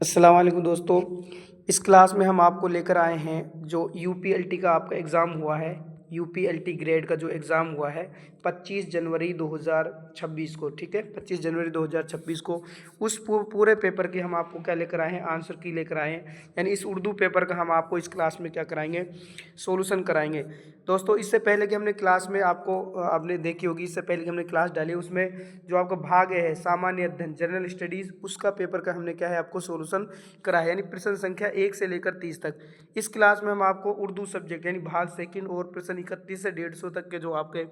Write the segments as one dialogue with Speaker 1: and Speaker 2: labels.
Speaker 1: अस्सलाम वालेकुम दोस्तों। इस क्लास में हम आपको लेकर आए हैं जो यूपीएलटी का आपका एग्ज़ाम हुआ है। यूपीएलटी ग्रेड का जो एग्ज़ाम हुआ है 25 जनवरी 2026 को, ठीक है, 25 जनवरी 2026 को उस पूरे पेपर की हम आपको क्या लेकर आए हैं, आंसर की लेकर आए हैं। यानी इस उर्दू पेपर का हम आपको इस क्लास में क्या कराएंगे, सोल्यूशन कराएंगे। दोस्तों इससे पहले कि हमने क्लास में आपको आपने देखी होगी, इससे पहले कि हमने क्लास डाली उसमें जो आपका भाग है सामान्य अध्ययन जनरल स्टडीज़, उसका पेपर का हमने क्या है आपको सोल्यूशन कराया, यानी प्रश्न संख्या 1 से लेकर 30 तक। इस क्लास में हम आपको उर्दू सब्जेक्ट यानी भाग सेकंड और प्रश्न 31 से 150 तक के जो आपके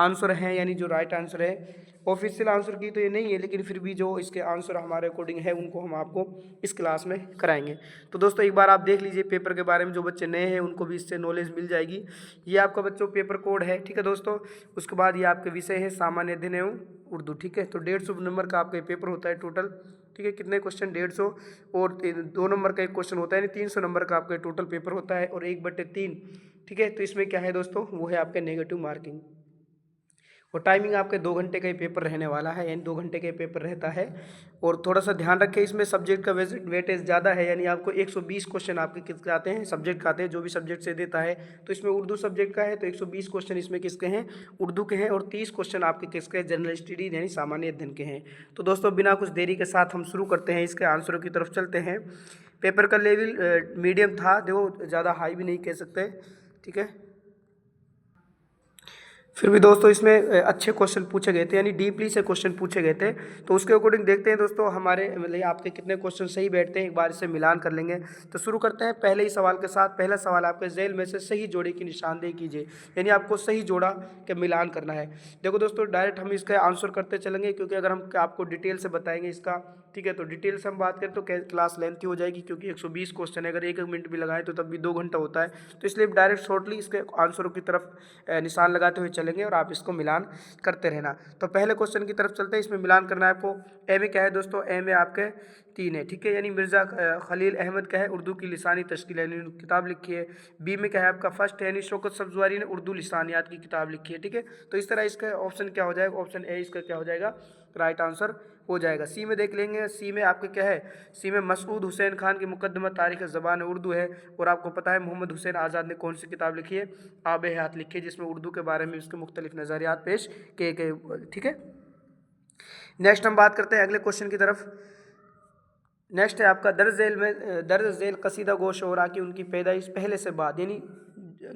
Speaker 1: आंसर हैं, यानी जो राइट आंसर है, ऑफिशियल आंसर की तो ये नहीं है लेकिन फिर भी जो इसके आंसर हमारे अकॉर्डिंग है उनको हम आपको इस क्लास में कराएंगे। तो दोस्तों एक बार आप देख लीजिए पेपर के बारे में, जो बच्चे नए हैं उनको भी इससे नॉलेज मिल जाएगी। ये आपका बच्चों पेपर कोड है, ठीक है दोस्तों। उसके बाद ये आपके विषय है सामान्य अध्ययन एवं उर्दू, ठीक है। तो 150 नंबर का आपका पेपर होता है टोटल, ठीक है। कितने क्वेश्चन, 150, और 2 नंबर का एक क्वेश्चन होता है, यानी 300 नंबर का आपका टोटल पेपर होता है, और 1/3, ठीक है। तो इसमें क्या है दोस्तों, वो है आपके नेगेटिव मार्किंग। और टाइमिंग आपके 2 घंटे का ही पेपर रहने वाला है, यानी 2 घंटे का पेपर रहता है। और थोड़ा सा ध्यान रखें, इसमें सब्जेक्ट का वेटेज ज़्यादा है, यानी आपको 120 क्वेश्चन आपके किसके आते हैं, सब्जेक्ट का आते हैं, जो भी सब्जेक्ट से देता है। तो इसमें उर्दू सब्जेक्ट का है तो 120 क्वेश्चन इसमें किसके हैं, उर्दू के हैं, और 30 क्वेश्चन आपके किसके हैं, जनरल स्टडीज यानी सामान्य अध्ययन के हैं। तो दोस्तों बिना कुछ देरी के साथ हम शुरू करते हैं, इसके आंसरों की तरफ चलते हैं। पेपर का लेवल मीडियम था, देखो ज़्यादा हाई भी नहीं कह सकते, ठीक है। फिर भी दोस्तों इसमें अच्छे क्वेश्चन पूछे गए थे, यानी डीपली से क्वेश्चन पूछे गए थे। तो उसके अकॉर्डिंग देखते हैं दोस्तों हमारे मतलब आपके कितने क्वेश्चन सही बैठते हैं, एक बार इसे मिलान कर लेंगे। तो शुरू करते हैं पहले ही सवाल के साथ। पहला सवाल आपके झेल में से सही जोड़े की निशानदेही कीजिए, यानी आपको सही जोड़ा के मिलान करना है। देखो दोस्तों डायरेक्ट हम इसका आंसर करते चलेंगे, क्योंकि अगर हम आपको डिटेल से बताएंगे इसका, ठीक है, तो डिटेल से हम बात करें तो क्लास लेंथी हो जाएगी, क्योंकि 120 क्वेश्चन है, अगर 1 मिनट भी लगाएं तो तब भी 2 घंटा होता है। तो इसलिए डायरेक्ट शॉर्टली इसके आंसरों की तरफ निशान लगाते हुए चलेंगे और आप इसको मिलान करते रहना। तो पहले क्वेश्चन की तरफ चलते हैं, इसमें मिलान करना है आपको। ए में क्या है दोस्तों, ए में आपके 3 है, ठीक है, यानी मिर्ज़ा खलील अहमद क्या है, उर्दू की लिसानी तश्कील यानी किताब लिखी है। बी में क्या है आपका फर्स्ट है, यानी शौकत सब्जवारी ने उर्दू लिसानियात की किताब लिखी है, ठीक है। तो इस तरह इसका ऑप्शन क्या हो जाएगा, ऑप्शन ए इसका क्या हो जाएगा, राइट आंसर हो जाएगा। सी में देख लेंगे, सी में आपके क्या है, सी में मसूद हुसैन खान की मुकदमा तारीख़ ज़बान उर्दू है। और आपको पता है मोहम्मद हुसैन आज़ाद ने कौन सी किताब लिखी है, आब हयात लिखी है, जिसमें उर्दू के बारे में उसके मुख्तलिफ नज़रियात पेश किए गए, ठीक है। नेक्स्ट हम बात करते हैं अगले क्वेश्चन की तरफ। नेक्स्ट है आपका दर्ज झेल में दर्ज झेल कसीदा गो शोरा की उनकी पैदाइश पहले से बाद, यानी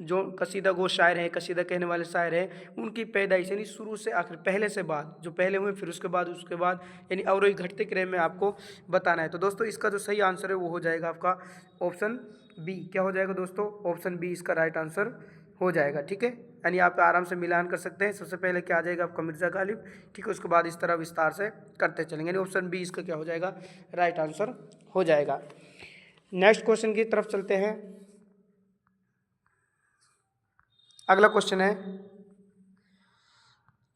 Speaker 1: जो कसीदा गो शायर हैं, कसीदा कहने वाले शायर हैं, उनकी पैदाइश यानी शुरू से आखिर, पहले से बाद, जो पहले हुए फिर उसके बाद यानी अवरोही घटते क्रम में आपको बताना है। तो दोस्तों इसका जो सही आंसर है वो हो जाएगा आपका ऑप्शन बी। क्या हो जाएगा दोस्तों, ऑप्शन बी इसका राइट आंसर हो जाएगा, ठीक है। यानी आप आराम से मिलान कर सकते हैं। सबसे पहले क्या आ जाएगा आपका मिर्ज़ा गालिब, ठीक है, उसके बाद इस तरह विस्तार से करते चलेंगे, यानी ऑप्शन बी इसका क्या हो जाएगा, राइट आंसर हो जाएगा। नेक्स्ट क्वेश्चन की तरफ चलते हैं। अगला क्वेश्चन है,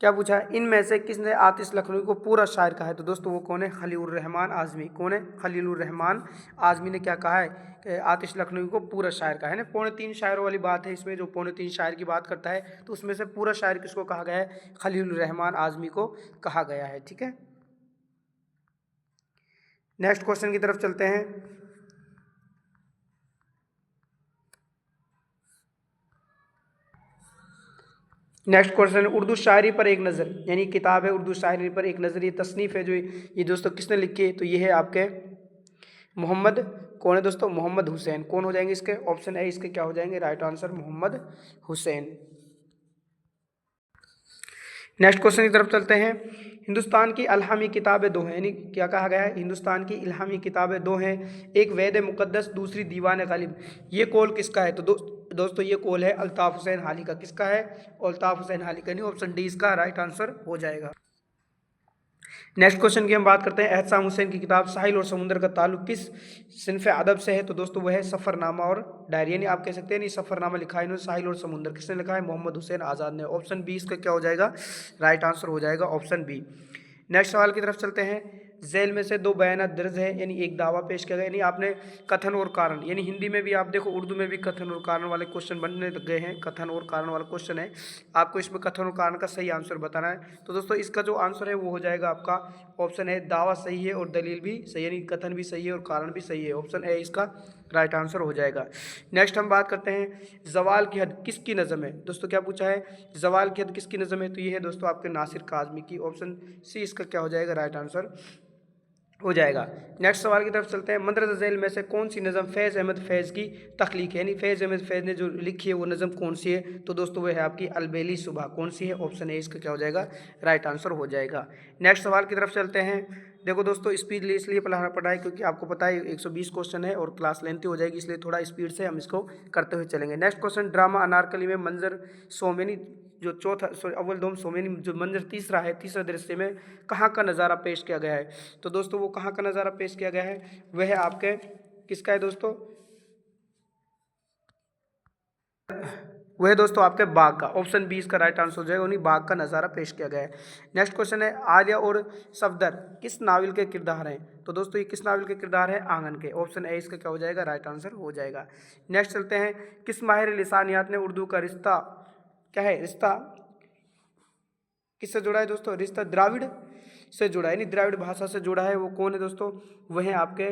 Speaker 1: क्या पूछा है, इनमें से किसने आतिश लखनवी को पूरा शायर कहा है। तो दोस्तों वो कौन है, खलीलुर रहमान आज़मी। कौन है, खलीलुर रहमान आज़मी ने क्या कहा है कि आतिश लखनवी को पूरा शायर कहा है ना। 3.25 शायरों वाली बात है इसमें, जो 3.25 शायर की बात करता है, तो उसमें से पूरा शायर किसको कहा गया है, खलीलुर रहमान आज़मी को कहा गया है, ठीक है। नेक्स्ट क्वेश्चन की तरफ चलते हैं। नेक्स्ट क्वेश्चन, उर्दू शायरी पर एक नज़र, यानी किताब है उर्दू शायरी पर एक नज़र, ये तसनीफ़ है जो ये दोस्तों किसने लिखी है, तो ये है आपके मोहम्मद, कौन है दोस्तों, मोहम्मद हुसैन। कौन हो जाएंगे इसके, ऑप्शन है इसके क्या हो जाएंगे, right answer Mohammad Hussain. Next question की तरफ चलते हैं। हिंदुस्तान की इल्हामी किताबें 2 हैं, यानी क्या कहा गया है, हिंदुस्तान की इल्हामी किताबें 2 हैं, एक वेद मुक़द्दस, दूसरी दीवान गालिब। ये कौल किसका है, तो दोस्तों ये कौल है अल्ताफ़ हुसैन हाली का। किसका है, अल्ताफ़ हुसैन हाली का, नहीं ऑप्शन डी इसका राइट आंसर हो जाएगा। नेक्स्ट क्वेश्चन की हम बात करते हैं। एहसाम हुसैन की किताब साहिल और समुंदर का ताल्लुक किस सिनफ अदब से है, तो दोस्तों वह है सफ़रनामा और डायरी, यानी आप कह सकते हैं नहीं सफ़रनामा लिखा है इन्होंने, साहिल और समुंदर किसने लिखा है, मोहम्मद हुसैन आज़ाद ने। ऑप्शन बी इसका क्या हो जाएगा, राइट आंसर हो जाएगा ऑप्शन बी। नेक्स्ट सवाल की तरफ चलते हैं। झैल में से दो बयानात दर्ज है, यानी एक दावा पेश किया गया, यानी आपने कथन और कारण, यानी हिंदी में भी आप देखो, उर्दू में भी कथन और कारण वाले क्वेश्चन बनने लग गए हैं। कथन और कारण वाला क्वेश्चन है, आपको इसमें कथन और कारण का सही आंसर बताना है। तो दोस्तों इसका जो आंसर है वो हो जाएगा आपका ऑप्शन है, दावा सही है और दलील भी सही, यानी कथन भी सही है और कारण भी सही है। ऑप्शन ए इसका राइट आंसर हो जाएगा। नेक्स्ट हम बात करते हैं जवाल की हद किसकी नज़म है। दोस्तों क्या पूछा है, जवाल की हद किसकी नज़म है, तो ये है दोस्तों आपके नासिर काज़मी की। ऑप्शन सी इसका क्या हो जाएगा, राइट आंसर हो जाएगा। नेक्स्ट सवाल की तरफ चलते हैं, मदरसा झैल में से कौन सी नज़म फैज़ अहमद फैज़ की तख्लीक है, यानी फैज़ अहमद फैज़ ने जो लिखी है वो नज़म कौन सी है, तो दोस्तों वो है आपकी अलबेली सुबह। कौन सी है, ऑप्शन ए इसका क्या हो जाएगा, राइट आंसर हो जाएगा। नेक्स्ट सवाल की तरफ चलते हैं। देखो दोस्तों स्पीड इसलिए पढ़ना है क्योंकि आपको पता है 120 क्वेश्चन है और क्लास लेंथी हो जाएगी, इसलिए थोड़ा स्पीड से हम इसको करते हुए चलेंगे। नेक्स्ट क्वेश्चन, ड्रामा अनारकली में मंजर सोमेनी जो चौथा अव्वल दोम सोमेनी जो मंजर तीसरा है, तीसरा दृश्य में कहाँ का नज़ारा पेश किया गया है, तो दोस्तों वो कहाँ का नज़ारा पेश किया गया है, वह है आपके किसका है दोस्तों, वह है दोस्तों आपके बाग का। ऑप्शन बी इसका राइट आंसर हो जाएगा, उन्हीं बाग का नज़ारा पेश किया गया है। नेक्स्ट क्वेश्चन है, आर्या और सफदर किस नावल के किरदार हैं, तो दोस्तों ये किस नावल के किरदार है, आंगन के। ऑप्शन ए इसका क्या हो जाएगा, राइट आंसर हो जाएगा। नेक्स्ट चलते हैं, किस माहिर लिसानियात ने उर्दू का रिश्ता क्या है, रिश्ता किससे जुड़ा है दोस्तों, रिश्ता द्राविड़ से जुड़ा है, यानी द्राविड़ भाषा से जुड़ा है, वो कौन है दोस्तों, वह है आपके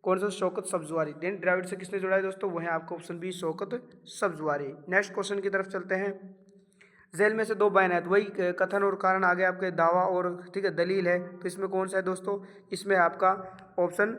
Speaker 1: कौन सा, शौकत सब्जवारी। देन द्राविड़ से किसने जुड़ा है दोस्तों, वह है आपका option B Shaukat Sabzwari. Next question की तरफ चलते हैं, झैल में से दो बयानात, वही कथन और कारण आगे आपके दावा और ठीक है दलील है, तो इसमें कौन सा है दोस्तों, इसमें आपका ऑप्शन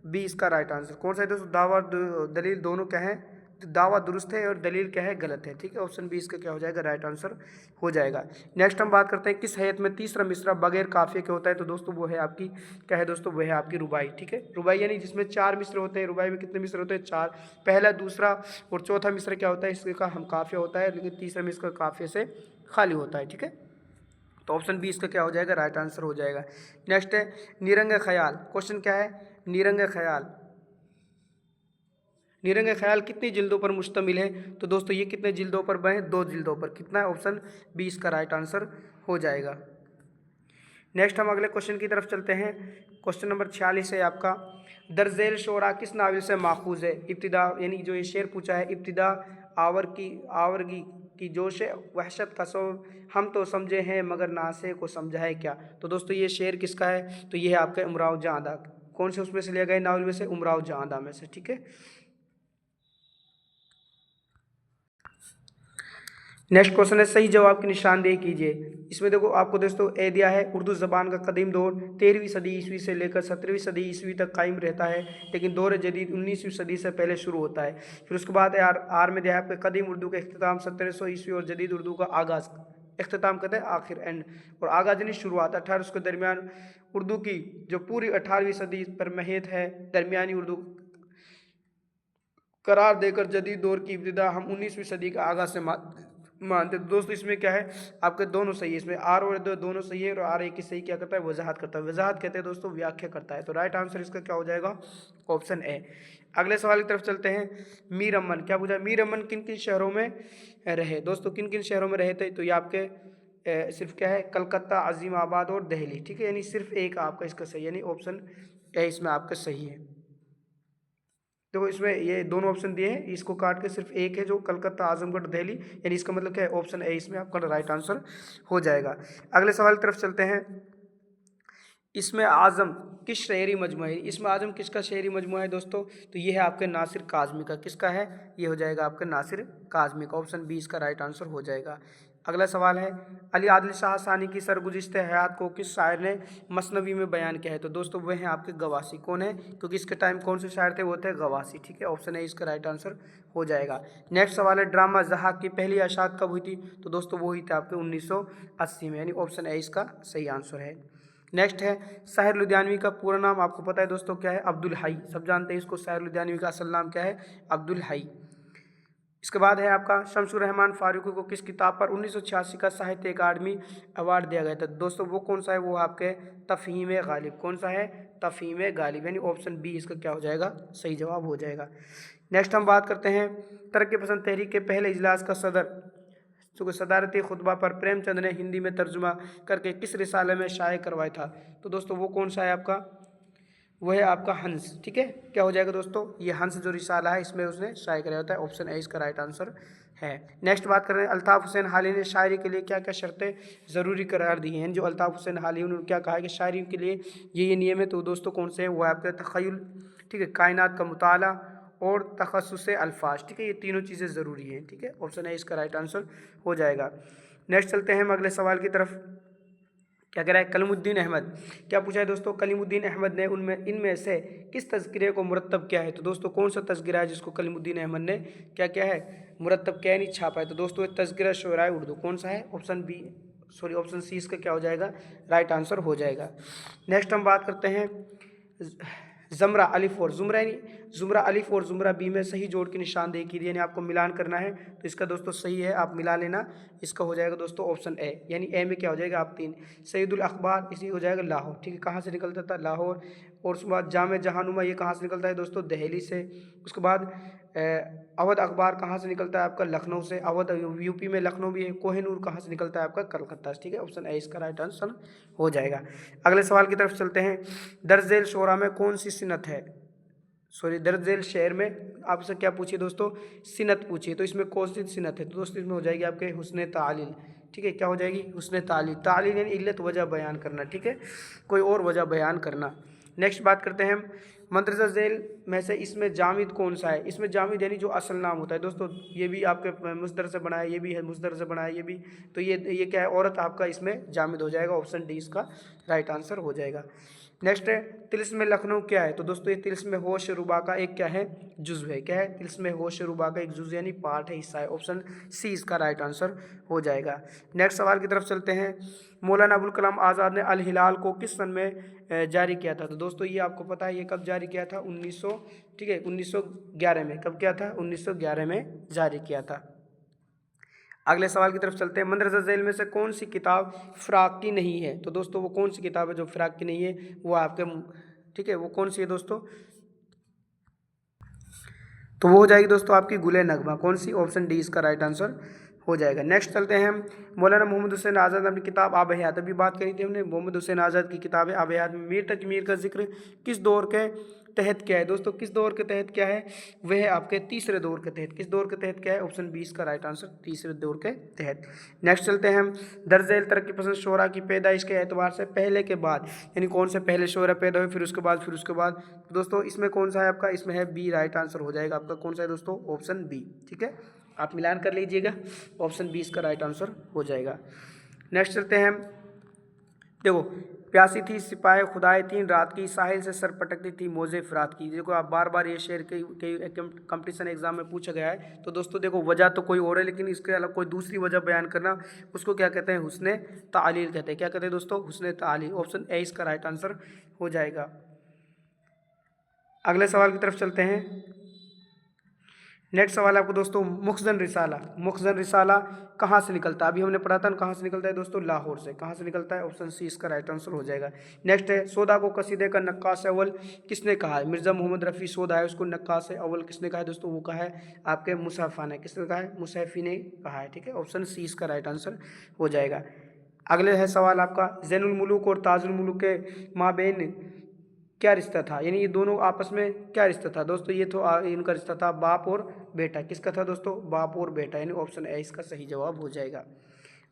Speaker 1: बी इसका राइट आंसर। कौन सा है दोस्तों, दावा और दलील दोनों क्या है, दावा दुरुस्त है और दलील क्या है, गलत है। ठीक है, ऑप्शन बी इसका क्या हो जाएगा, राइट आंसर हो जाएगा। नेक्स्ट हम बात करते हैं, किस हैत में तीसरा मिसरा बगैर काफिये के होता है, तो दोस्तों वो है आपकी क्या है दोस्तों, वो है आपकी रुबाई। ठीक है, रुबाई यानी जिसमें चार मिसरे होते हैं, रुबाई में कितने मिसरे होते हैं, चार। पहला, दूसरा और चौथा मिसरा क्या होता है, इसका हम काफिया होता है, लेकिन तीसरा मिसरा काफिये से खाली होता है। ठीक है, तो ऑप्शन बी इसका क्या हो जाएगा, राइट आंसर हो जाएगा। नेक्स्ट है, निरंग ख्याल। क्वेश्चन क्या है, निरंग ख्याल, निरंग ख्याल कितनी जिल्दों पर मुश्तमिल है, तो दोस्तों ये कितने जिल्दों पर बने, दो जिल्दों पर। कितना है, ऑप्शन बी इसका राइट आंसर हो जाएगा। नेक्स्ट हम अगले क्वेश्चन की तरफ चलते हैं। क्वेश्चन नंबर 46 है आपका, दरजेल शोरा किस नावल से माखूज है, इब्तिदा, यानी जो ये शेर पूछा है, इब्तिदा आवरगी की जोश वहशत का सो हम तो समझे हैं मगर नासे को समझा है क्या, तो दोस्तों ये शेर किसका है, तो ये है आपका उमराव जहां। कौन से उसमें से लिया गया नावल में से, उमराव जहां में से। ठीक है, नेक्स्ट क्वेश्चन है, सही जवाब की निशानदेही कीजिए। इसमें देखो आपको दोस्तों ए दिया है, उर्दू ज़बान का कदीम दौर 13वीं सदी ईस्वी से लेकर 17वीं सदी ईस्वी तक कायम रहता है, लेकिन दौर जदीद 19वीं सदी से पहले शुरू होता है। फिर उसके बाद आर में दिया है आपके कदीम उर्दू का अख्तिताम 1700 ईस्वी और जदीद उर्दू का आगाज़, अख्तिताम कहते हैं आखिर, एंड, और आगाज़ यानी शुरुआत 1800 उसके दरमियान उर्दू की जो पूरी 18वीं सदी पर महत है, दरमियानी उर्दू करार देकर जदीद दौर की इब्तिदा हम 19वीं सदी का आगाज़ से मानते। तो दोस्तों इसमें क्या है, आपके दोनों सही है, इसमें आर और दोनों सही है, और आर एक ही सही क्या करता है, वजाहत करता है। वजाहत कहते हैं दोस्तों व्याख्या करता है, तो राइट आंसर इसका क्या हो जाएगा, ऑप्शन ए। अगले सवाल की तरफ चलते हैं, मीर अमन क्या पूछा, मीर अमन किन किन शहरों में रहे, दोस्तों किन किन शहरों में रहे थे, तो ये आपके सिर्फ क्या है, कलकत्ता, अजीमाबाद और दिल्ली। ठीक है, यानी सिर्फ एक आपका इसका सही, यानी ऑप्शन ए इसमें आपका सही है। देखो इसमें ये दोनों ऑप्शन दिए हैं, इसको काट के सिर्फ एक है जो कलकत्ता, आजमगढ़, दिल्ली, यानी इसका मतलब क्या है, ऑप्शन ए इसमें आपका राइट आंसर हो जाएगा। अगले सवाल की तरफ चलते हैं, इसमें आज़म किस शहरी मजमू है, इसमें आज़म किसका शहरी मजमू है दोस्तों, तो ये है आपके नासिर काज़मी का। किसका है, ये हो जाएगा आपके नासिर काज़मी का। ऑप्शन बी इसका राइट आंसर हो जाएगा। अगला सवाल है, अली आदिल शाह सानी की सरगुज़िश्ते हयात को किस शायर ने मसनवी में बयान किया है, तो दोस्तों वह हैं आपके गवासी। कौन है, क्योंकि इसके टाइम कौन से शायर थे, वो थे गवासी। ठीक है, ऑप्शन है इसका राइट आंसर हो जाएगा। नेक्स्ट सवाल है, ड्रामा ज़हाक की पहली अशात कब हुई थी, तो दोस्तों वो हुई थी आपके 1980 में, यानी ऑप्शन ए इसका सही आंसर है। नेक्स्ट है, शायर लुधियानवी का पूरा नाम आपको पता है दोस्तों क्या है, अब्दुल हाई, सब जानते हैं इसको। शायर लुधियानवी का असल नाम क्या है, अब्दुल हाई। इसके बाद है आपका, शमसुर रहमान फारूकी को किस किताब पर 1986 का साहित्य अकादमी अवार्ड दिया गया था, दोस्तों वो कौन सा है, वो आपके तफ़हीम गालिब। कौन सा है, तफ़हीम गालिब, यानी ऑप्शन बी इसका क्या हो जाएगा, सही जवाब हो जाएगा। नेक्स्ट हम बात करते हैं, तरक्की पसंद तहरीक के पहले इजलास का सदर तो सदारती खुतबा पर प्रेमचंद ने हिंदी में तर्जुमा करके किस रिसाले में शाये करवाया था? तो दोस्तों वो कौन सा है आपका? वह है आपका हंस। ठीक है, क्या हो जाएगा दोस्तों? ये हंस जो रिसाला है इसमें उसने शाये कराया होता है। ऑप्शन ए इसका राइट आंसर है। नेक्स्ट बात कर रहे हैं, अल्ताफ़ हुसैन हाली ने शायरी के लिए क्या क्या शर्तें ज़रूरी करार दी हैं? जो अल्ताफ़ हुसैन हाली उन्होंने क्या कहा है कि शायरी के लिए ये नियम है। तो दोस्तों कौन से हैं? वो आपका तख़य्युल, ठीक है, कायनात का मुताला और तखस्सुस अल्फाज। ठीक है, ये तीनों चीज़ें ज़रूरी हैं। ठीक है, ऑप्शन ए इसका राइट आंसर हो जाएगा। नेक्स्ट चलते हैं हम अगले सवाल की तरफ। क्या कह रहा है? कलीमुद्दीन अहमद क्या पूछा है दोस्तों? कलीमुद्दीन अहमद ने इनमें से किस तज़किरे को मुरत्तब किया है? तो दोस्तों कौन सा तज़किरा है जिसको कलीमुद्दीन अहमद ने क्या क्या है? मुरत्तब किया है, नहीं छापा है। तो दोस्तों तज़किरा शुअराए उर्दू। कौन सा है? ऑप्शन सी इसका क्या हो जाएगा? राइट आंसर हो जाएगा। नेक्स्ट हम बात करते हैं ज़मरा अलिफ और ज़ुमरा, यानी ज़ुमरा अलिफ और ज़ुमरा बी में सही जोड़ की निशानदेही की, यानी आपको मिलान करना है। तो इसका दोस्तों सही है, आप मिला लेना। इसका हो जाएगा दोस्तों ऑप्शन ए, यानी ए में क्या हो जाएगा? आप 3। सईदुल अखबार इसी हो जाएगा लाहौर। ठीक है, कहाँ से निकलता था? लाहौर। और उसके बाद जामे जहानुमा ये कहाँ से निकलता है दोस्तों? दिल्ली से। उसके बाद अवध अखबार कहाँ से निकलता है आपका? लखनऊ से। अवध यूपी में लखनऊ भी है। कोहिनूर कहाँ से निकलता है आपका? कलकत्ता से। ठीक है, ऑप्शन ए इसका राइट आंसर हो जाएगा। अगले सवाल की तरफ चलते हैं। दर्ज-ए शोरा में कौन सी सिनत है? दर्ज-ए शेर में आपसे क्या पूछिए दोस्तों? सिनत पूछिए। तो इसमें कौन सी सिनत है? तो दोस्तों इसमें हो जाएगी आपके हुस्न तालील। ठीक है, क्या हो जाएगी? हुस्न तालील। तालील यानी इल्लत वजह बयान करना। ठीक है, कोई और वजह बयान करना। नेक्स्ट बात करते हैं हम मंदरजा झेल में से इसमें जामिद कौन सा है? इसमें जामिद यानी जो असल नाम होता है दोस्तों, ये भी आपके मुस्दर से बना है, ये भी है मुस्दर से बना है, ये भी। तो ये क्या है? औरत आपका इसमें जामिद हो जाएगा। ऑप्शन डी इसका राइट आंसर हो जाएगा। नेक्स्ट है तिल्स्म लखनऊ क्या है? तो दोस्तों ये तिल्स्म होश रुबा का एक क्या है? जुज़्व है। क्या है? तिल्स्म होश रुबा का एक जुज़्व यानी पार्ट है, हिस्सा है। ऑप्शन सी इसका राइट आंसर हो जाएगा। नेक्स्ट सवाल की तरफ चलते हैं। मौलाना अबुल कलाम आज़ाद ने अल हिलाल को किस सन में जारी किया था? तो दोस्तों ये आपको पता है, ये कब जारी किया था? 1900, ठीक है, 1911 में। कब किया था? 1911 में जारी किया था। अगले सवाल की तरफ चलते हैं। मंदरजा झेल में से कौन सी किताब फ़राक़ी नहीं है? तो दोस्तों वो कौन सी किताब है जो फ़राक़ी नहीं है? वो आपके, ठीक है, वो कौन सी है दोस्तों? तो वो हो जाएगी दोस्तों आपकी गुले नगमा। कौन सी? ऑप्शन डी इसका राइट आंसर हो जाएगा। नेक्स्ट चलते हैं हम। मौलाना मोहम्मद हुसैन आज़ाद ने अपनी किताब आब हयात, अभी बात करी थी हमने, मोहम्मद हुसैन आज़ाद की किताब है आब हयात में मीर तक मीर का जिक्र किस दौर के तहत क्या है? दोस्तों किस दौर के तहत क्या है? वह आपके तीसरे दौर के तहत। किस दौर के तहत क्या है? ऑप्शन बी इसका राइट आंसर, तीसरे दौर के तहत। नेक्स्ट चलते हैं हम। दर्ज-ए तरक्की पसंद शोरा की पैदाइश के एतबार से पहले के बाद, यानी कौन से पहले शोरा पैदा हुए, फिर उसके बाद दोस्तों इसमें कौन सा है आपका? इसमें है बी, राइट आंसर हो जाएगा आपका। कौन सा है दोस्तों? Option B. ठीक है, आप मिलान कर लीजिएगा। ऑप्शन बी इसका राइट आंसर हो जाएगा। नेक्स्ट चलते हैं। देखो, प्यासी थी सिपाही खुदाए तीन रात की, साहिल से सर पटकती थी मौजे फ़रात की। देखो आप बार बार ये शेर कई कंपटीशन एग्जाम में पूछा गया है। तो दोस्तों देखो वजह तो कोई और है, लेकिन इसके अलावा कोई दूसरी वजह बयान करना, उसको क्या कहते हैं? हुस्ने तालील कहते हैं। क्या कहते हैं दोस्तों? हुस्ने तालील। ऑप्शन ए इसका राइट आंसर हो जाएगा। अगले सवाल की तरफ चलते हैं। नेक्स्ट सवाल आपको दोस्तों, मुखजन रिसाला कहाँ से निकलता है? अभी हमने पढ़ा था कहाँ से निकलता है दोस्तों? लाहौर से। कहाँ से निकलता है? ऑप्शन सी इसका राइट आंसर हो जाएगा। नेक्स्ट है, सौदा को कसीदे का नक्काश अव्वल किसने कहा है? मिर्ज़ा मोहम्मद रफ़ी सौदा है, उसको नक्काश अव्वल किसने कहा है दोस्तों? वो कहा है आपके मुसहफ़ा ने। किसने कहा है? मुसहफ़ी ने कहा है। ठीक है, ऑप्शन सी इसका राइट आंसर हो जाएगा। अगले है सवाल आपका, ज़ैनुल मुलूक और ताजुल मुलूक के माबैन क्या रिश्ता था? यानी ये दोनों आपस में क्या रिश्ता था दोस्तों? ये तो इनका रिश्ता था बाप और बेटा। किसका था दोस्तों? बाप और बेटा, यानी ऑप्शन ए इसका सही जवाब हो जाएगा।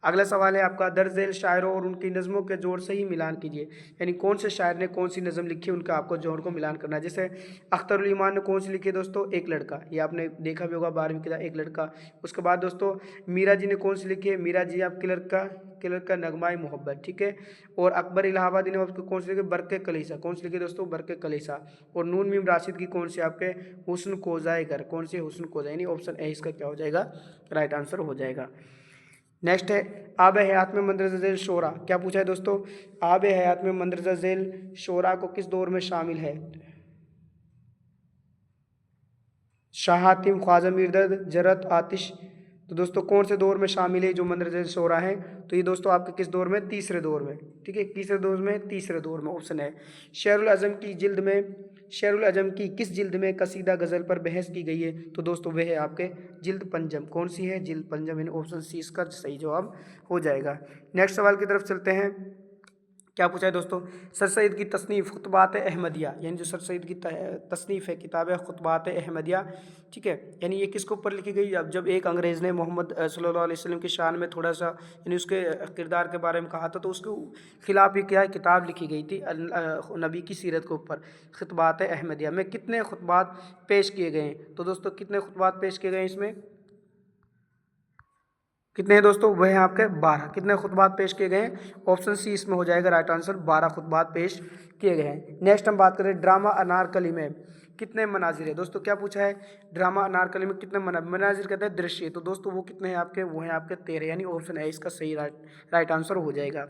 Speaker 1: अगला सवाल है आपका, दर्ज-ए शायरों और उनकी नज़मों के जोड़ से ही मिलान कीजिए। यानी कौन से शायर ने कौन सी नज़म लिखी है, उनका आपको जोड़ को मिलान करना है। जैसे अख्तरुल ईमान ने कौन सी लिखी है दोस्तों? एक लड़का। ये आपने देखा भी होगा 12वीं की, एक लड़का। उसके बाद दोस्तों मीरा जी ने कौन सी लिखी है? मीरा जी आप क्लर्क का नगमाए मोहब्बत। ठीक है, और अकबर इलाहाबादी ने आपको कौन सी लिखी? बरके कलीसा। कौन सी लिखी दोस्तों? बरके कलीसा। और नून मीम राशिद की कौन सी? आपके हुस्न कोज़ाए घर। कौन सी? हुस्न कोज़ा, यानी ऑप्शन ए इसका क्या हो जाएगा? राइट आंसर हो जाएगा। नेक्स्ट है, आब हयात में मंदरजा झेल शोरा क्या पूछा है दोस्तों? आब हयात में मंदरजा झेल शोरा को किस दौर में शामिल है? शाह हातिम, ख्वाजा मीरदर्द, जरत, आतिश। तो दोस्तों कौन से दौर में शामिल है जो मंदरजा झेल शोरा है? तो ये दोस्तों आपके किस दौर में? तीसरे दौर में। ठीक है, तीसरे दौर में, तीसरे दौर में। ऑप्शन है। शेरुल आज़म की जिल्द में शेरुल अजम की किस जिल्द में कसीदा गज़ल पर बहस की गई है? तो दोस्तों वह है आपके जिल्द पंजम। कौन सी है? जिल्द पंजम, यानी ऑप्शन सी इसका सही जवाब हो जाएगा। नेक्स्ट सवाल की तरफ चलते हैं। क्या पूछा है दोस्तों? सर सैद की तसनीफ़ खुतबात अहमदिया, यानी जो सर सैद की तसनीफ़ है किताब है खुतबात अहमदिया, ठीक है, यानी ये किसके ऊपर लिखी गई? जब एक अंग्रेज़ ने मोहम्मद सल्लल्लाहु अलैहि वसल्लम की शान में थोड़ा सा यानी उसके किरदार के बारे में कहा था, तो उसके खिलाफ ये क्या है किताब लिखी गई थी नबी की सीरत के ऊपर, खुतबात अहमदिया में कितने खुतबात पेश किए गए हैं? तो दोस्तों कितने खुतबात पेश किए गए हैं इसमें? कितने हैं दोस्तों? वह हैं आपके 12। कितने खुतबात पेश किए गए हैं? ऑप्शन सी इसमें हो जाएगा राइट आंसर, 12 खुतबात पेश किए गए हैं। नेक्स्ट हम बात करें ड्रामा अनारकली में कितने मनाजिर है? दोस्तों क्या पूछा है? ड्रामा अनारकली में कितने मनाजिर कहते हैं दृश्य, तो दोस्तों वो कितने हैं आपके? वो हैं आपके 13, यानी ऑप्शन है इसका सही राइट आंसर हो जाएगा।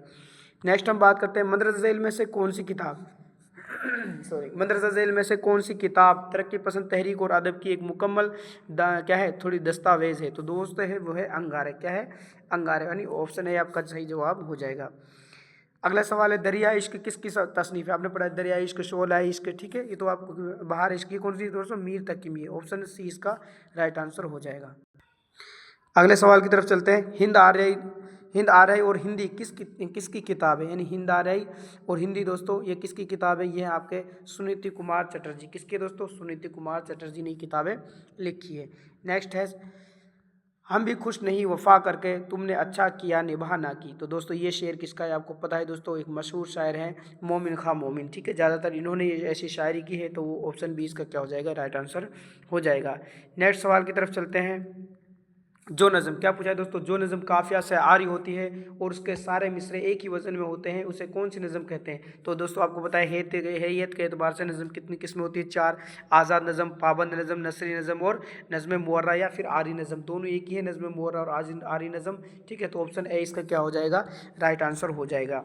Speaker 1: नेक्स्ट हम बात करते हैं मदरसा झेल में से कौन सी किताब सॉरी मदरसा झेल में से कौन सी किताब तरक्की पसंद तहरीक और अदब की एक मुकम्मल क्या है थोड़ी दस्तावेज है? तो दोस्त है वो है अंगारे। क्या है? अंगारे, यानी ऑप्शन है आपका सही जवाब हो जाएगा। अगला सवाल है दरिया इश्क किसकी तसनीफ है? आपने पढ़ा है दरिया इश्क, शोला इश्क, ठीक है, ये तो आपको बाहर इश्क की कौन सी दोस्तों? मीर तकीमी है। ऑप्शन सी इसका राइट आंसर हो जाएगा। अगले सवाल की तरफ चलते हैं। हिंद आर्यई और हिंदी किसकी किताब है? यानी हिंद आर्यई और हिंदी दोस्तों ये किसकी किताब है? ये है आपके सुनीति कुमार चटर्जी। किसके दोस्तों? सुनीति कुमार चटर्जी ने किताबें लिखी है। नेक्स्ट है हम भी खुश नहीं वफा करके तुमने अच्छा किया निभा ना की। तो दोस्तों ये शेर किसका है? आपको पता है दोस्तों, एक मशहूर शायर हैं मोमिन खां मोमिन, ठीक है, ज़्यादातर इन्होंने ये ऐसी शायरी की है, तो वो ऑप्शन 20 का क्या हो जाएगा? राइट आंसर हो जाएगा। नेक्स्ट सवाल की तरफ चलते हैं। जो नज़म, क्या पूछा है दोस्तों? जो नज़म काफिया से आरी होती है और उसके सारे मिसरे एक ही वजन में होते हैं, उसे कौन सी नज़म कहते हैं? तो दोस्तों आपको पता है हैयत के एतबार से नज़म कितनी किस्में होती है? 4। आज़ाद नज़म, पाबंद नज़म, नसरी नज़म और नज़म मुअर्रा या फिर आरी नज़म, दोनों एक ही है, नज़म मुअर्रा और आरी नज़म, ठीक है, तो ऑप्शन ए इसका क्या हो जाएगा? राइट आंसर हो जाएगा।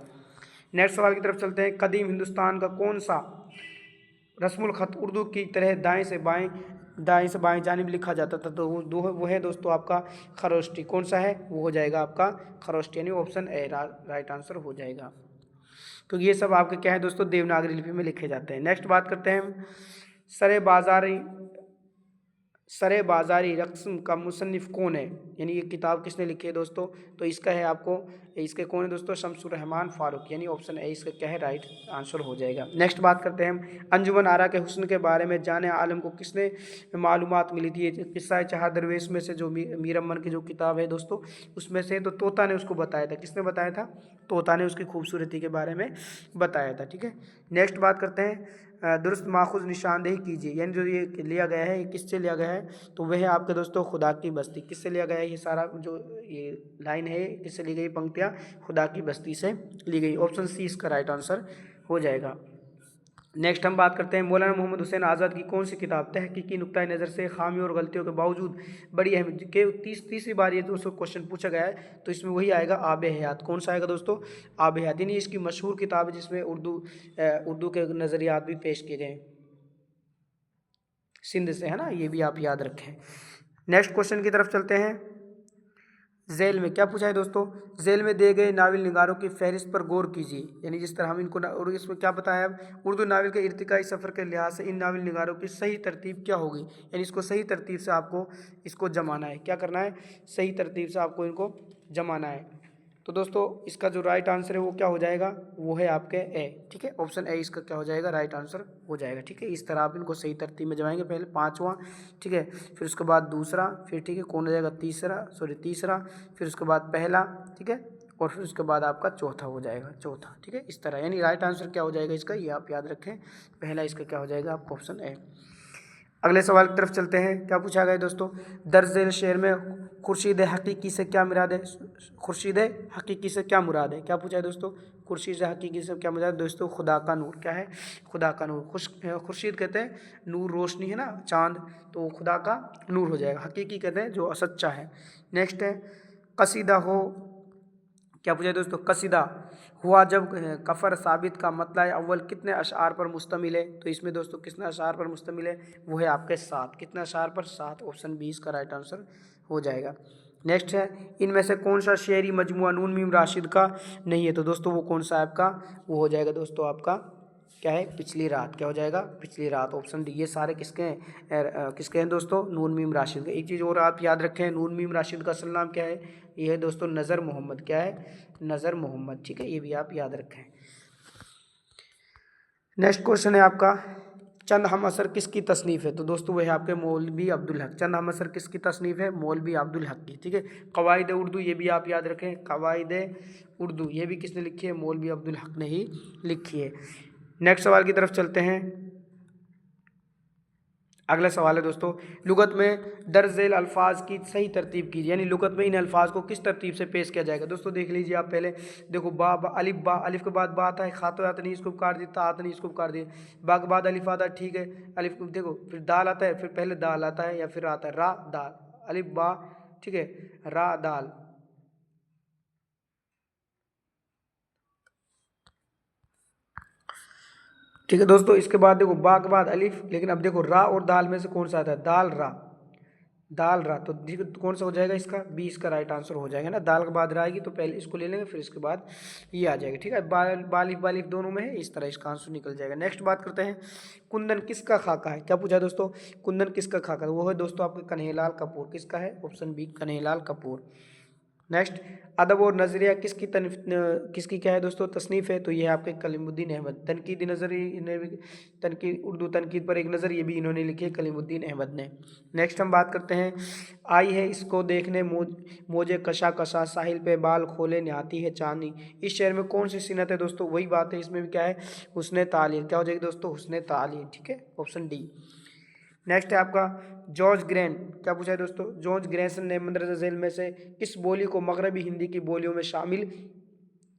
Speaker 1: नेक्स्ट सवाल की तरफ चलते हैं। कदीम हिंदुस्तान का कौन सा रस्मुल ख़त उर्दू की तरह दाएं से बाएं जानिब लिखा जाता था? तो वो है दोस्तों आपका खरोष्टी। कौन सा है? वो हो जाएगा आपका खरोष्टी, यानी ऑप्शन ए राइट आंसर हो जाएगा, क्योंकि ये सब आपके क्या है दोस्तों? देवनागरी लिपि में लिखे जाते हैं। नेक्स्ट बात करते हैं हम सरे बाज़ारी रक़्म का मुसन्निफ़ कौन है? यानी ये किताब किसने लिखी है दोस्तों? तो इसका है आपको, इसके कौन है दोस्तों? शमसुर रहमान फ़ारूक, यानी ऑप्शन ए इसका क्या है? राइट आंसर हो जाएगा। नेक्स्ट बात करते हैं हम अंजुमन आरा के हुस्न के बारे में जाने आलम को किसने मालूमात मिली थी? किस्सा चाह दरवेश में से जो मीर अमन की जो किताब है दोस्तों, उसमें से तो तोता ने उसको बताया था। किसने बताया था? तोता ने उसकी खूबसूरती के बारे में बताया था, ठीक है। नेक्स्ट बात करते हैं दुरुस्त माखुज निशानदेही कीजिए, यानी जो ये लिया गया है ये किससे लिया गया है? तो वह है आपके दोस्तों खुदा की बस्ती। किससे लिया गया है? ये सारा जो ये लाइन है किससे ली गई? पंक्तियाँ खुदा की बस्ती से ली गई। ऑप्शन सी इसका राइट आंसर हो जाएगा। नेक्स्ट हम बात करते हैं मौलाना मोहम्मद हुसैन आज़ाद की कौन सी किताब तहकीकी नुक्ता नज़र से खामियों और गलतियों के बावजूद बड़ी अहम के तीसरी बार ये दोस्तों क्वेश्चन पूछा गया है, तो इसमें वही आएगा आब हयात। कौन सा आएगा दोस्तों? आब हयात, यानी इसकी मशहूर किताब है जिसमें उर्दू के नज़रियात भी पेश किए गए सिंध से, है ना, ये भी आप याद रखें। नेक्स्ट क्वेश्चन की तरफ चलते हैं। झेल में क्या पूछा है दोस्तों? झेल में दिए गए नावल निगारों की फहरिस्त पर गौर कीजिए, यानी जिस तरह हम इनको और इसमें क्या बताया अब उर्दू नावल के इर्तिकाई सफ़र के लिहाज से इन नावल निगारों की सही तरतीब क्या होगी? यानी इसको सही तरतीब से आपको इसको जमाना है। क्या करना है? सही तरतीब से आपको इनको जमाना है। तो दोस्तों इसका जो राइट आंसर है वो क्या हो जाएगा? वो है आपके ए, ठीक है, ऑप्शन ए इसका क्या हो जाएगा? राइट आंसर हो जाएगा, ठीक है। इस तरह आप इनको सही तरतीब में जमाएंगे। पहले पाँचवा, ठीक है, फिर उसके बाद दूसरा, फिर ठीक है कौन हो जाएगा? तीसरा, फिर उसके बाद पहला, ठीक है, और फिर उसके बाद आपका चौथा हो जाएगा, चौथा, ठीक है, इस तरह। यानी राइट आंसर क्या हो जाएगा इसका? ये आप याद रखें, पहला इसका क्या हो जाएगा? आपका ऑप्शन ए। अगले सवाल की तरफ चलते हैं। क्या पूछा गया दोस्तों? दर्ज शेर में खुर्शीद हकीकी से क्या मुराद है? खुर्शीद हकीकी से क्या मुराद है? क्या पूछा है दोस्तों? खुर्शीद हकीकी से क्या मुराद है दोस्तों? खुदा का नूर। क्या है? खुदा का नूर। खुर्शीद कहते हैं नूर, रोशनी है ना, चांद, तो खुदा का नूर हो जाएगा। हकीकी कहते हैं जो सच्चा है। नेक्स्ट है कसीदा हो, क्या पूछा है दोस्तों? कसीदा हुआ जब कफर साबित का मतलब अव्वल कितने अशार पर मुश्तमिल है? तो इसमें दोस्तों कितने अशार पर मुश्तमिल है? वो है आपके 7। कितने अशार पर? 7, ऑप्शन 20 का राइट आंसर हो जाएगा। नेक्स्ट है इनमें से कौन सा शेरी मजमुआ नून मीम राशिद का नहीं है? तो दोस्तों वो कौन सा आपका? वो हो जाएगा दोस्तों आपका क्या है, पिछली रात। क्या हो जाएगा, पिछली रात, ऑप्शन डी। ये सारे किसके हैं, किसके हैं दोस्तों, नून मीम राशिद के। एक चीज़ और आप याद रखें, नून मीम राशिद का असल नाम क्या है, ये है दोस्तों नज़र मोहम्मद। क्या है, नज़र मोहम्मद, ठीक है, ये भी आप याद रखें। नेक्स्ट क्वेश्चन है आपका, चंद हम असर किसकी तसनीफ़ है, तो दोस्तों वह है आपके मौलवी अब्दुल हक। चंद हम असर किसकी तसनीफ़ है, मौलवी अब्दुल हक की, ठीक है। कवायद उर्दू, ये भी आप याद रखें, कवायद उर्दू ये भी किसने लिखी है, मौलवी अब्दुल हक ने ही लिखी है। नेक्स्ट सवाल की तरफ चलते हैं। अगला सवाल है दोस्तों, लुगत में दर्ज झेल अल्फाज की सही तरतीब कीजिए, यानी लुगत में इन अल्फाज को किस तरतीब से पेश किया जाएगा। दोस्तों देख लीजिए आप, पहले देखो अलिफ बा, अलिफ के बाद बा आता है, खा तो आता नहीं, इसको काट दिया, ता आता नहीं, इसको काट दिया, बा के बाद अलिफ आता है, ठीक है, अलिफ देखो, फिर दाल आता है, फिर पहले दाल आता है या फिर आता है रा दाल, अलिफ बा, ठीक है, रा दाल, ठीक है दोस्तों। इसके बाद देखो बा के बाद अलिफ, लेकिन अब देखो रा और दाल में से कौन सा आता है, दाल रा, दाल रा, तो कौन सा हो जाएगा इसका, बी इसका राइट आंसर हो जाएगा ना। दाल के बाद रा आएगी तो पहले इसको ले लेंगे, फिर इसके बाद ये आ जाएगा, ठीक है। बालिफ बालिफ दोनों में है, इस तरह इसका आंसर निकल जाएगा। नेक्स्ट बात करते हैं, कुंदन किसका खाका है। क्या पूछा दोस्तों, कुंदन किसका खाका है, वो है दोस्तों आपके कन्हैयालाल कपूर। किसका है, option B Kanhaiyalal Kapoor. Next, अदब और नज़रिया किसकी क्या है दोस्तों, तसनीफ़ है, तो ये है आपके कलीमुद्दीन अहमद। तनकीद नज़र, तनकीद उर्दू तनकीद पर एक नज़र, ये भी इन्होंने लिखी है कलीमुद्दीन अहमद ने। नेक्स्ट हम बात करते हैं, आई है इसको देखने मोजे कशा कशा, साहिल पे बाल खोले नहाती है चांदी। इस शहर में कौन सी सिनत है दोस्तों, वही बात है, इसमें भी क्या है, हुस्ने तालीर। क्या हो जाएगी दोस्तों, हुस्ने तालीर, ठीक है, ऑप्शन डी। नेक्स्ट है आपका जॉर्ज ग्रेन। क्या पूछा है दोस्तों, जॉर्ज ग्रेसन ने मंदरजा झेल में से किस बोली को मगरबी हिंदी की बोलियों में शामिल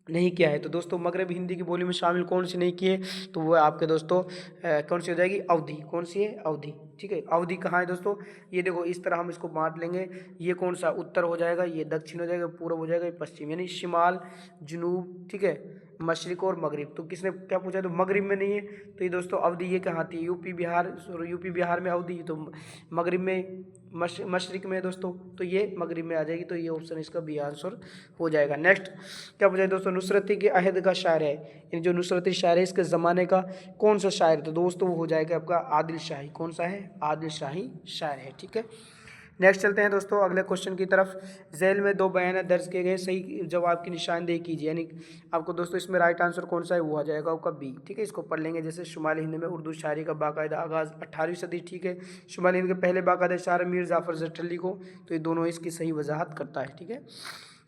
Speaker 1: नहीं किया है। तो दोस्तों मगरबी हिंदी की बोली में शामिल कौन सी नहीं की है, तो वो आपके दोस्तों कौन सी हो जाएगी, अवधी। कौन सी है, अवधी, ठीक है। अवधी कहाँ है दोस्तों, ये देखो इस तरह हम इसको बांट लेंगे, ये कौन सा उत्तर हो जाएगा, ये दक्षिण हो जाएगा, पूर्व हो जाएगा, ये पश्चिम, यानी शिमाल जनूब, ठीक है, मशरिक और मगरिब। तो किसने क्या पूछा, तो मगरिब में नहीं है, तो ये दोस्तों अवधी ये कहाँ थी, यूपी बिहार में अवधी, तो मगरिब में मशरिक में है दोस्तों, तो ये मगरिब में आ जाएगी, तो ये ऑप्शन इसका बी आंसर हो जाएगा। नेक्स्ट क्या पूछा है दोस्तों, नुसरती के अहद का शायर है, यानी जो नुसरती शायर है इसके ज़माने का कौन सा शायर, तो दोस्तों वो हो जाएगा आपका आदिल शाही। कौन सा है, आदिल शाही शायर है, ठीक है। नेक्स्ट चलते हैं दोस्तों अगले क्वेश्चन की तरफ। झेल में दो बयान दर्ज किए गए, सही जवाब की निशानदेही कीजिए, यानी आपको दोस्तों इसमें राइट आंसर कौन सा है, वो आ जाएगा आपका बी, ठीक है। इसको पढ़ लेंगे, जैसे शुमाली हिंद में उर्दू शायरी का बाकायदा आगाज़ 18वीं सदी, ठीक है। शुमाली हिंद के पहले बाकायदा शायर मीर जाफ़र जरटली को, तो ये दोनों इसकी सही वजाहत करता है, ठीक है।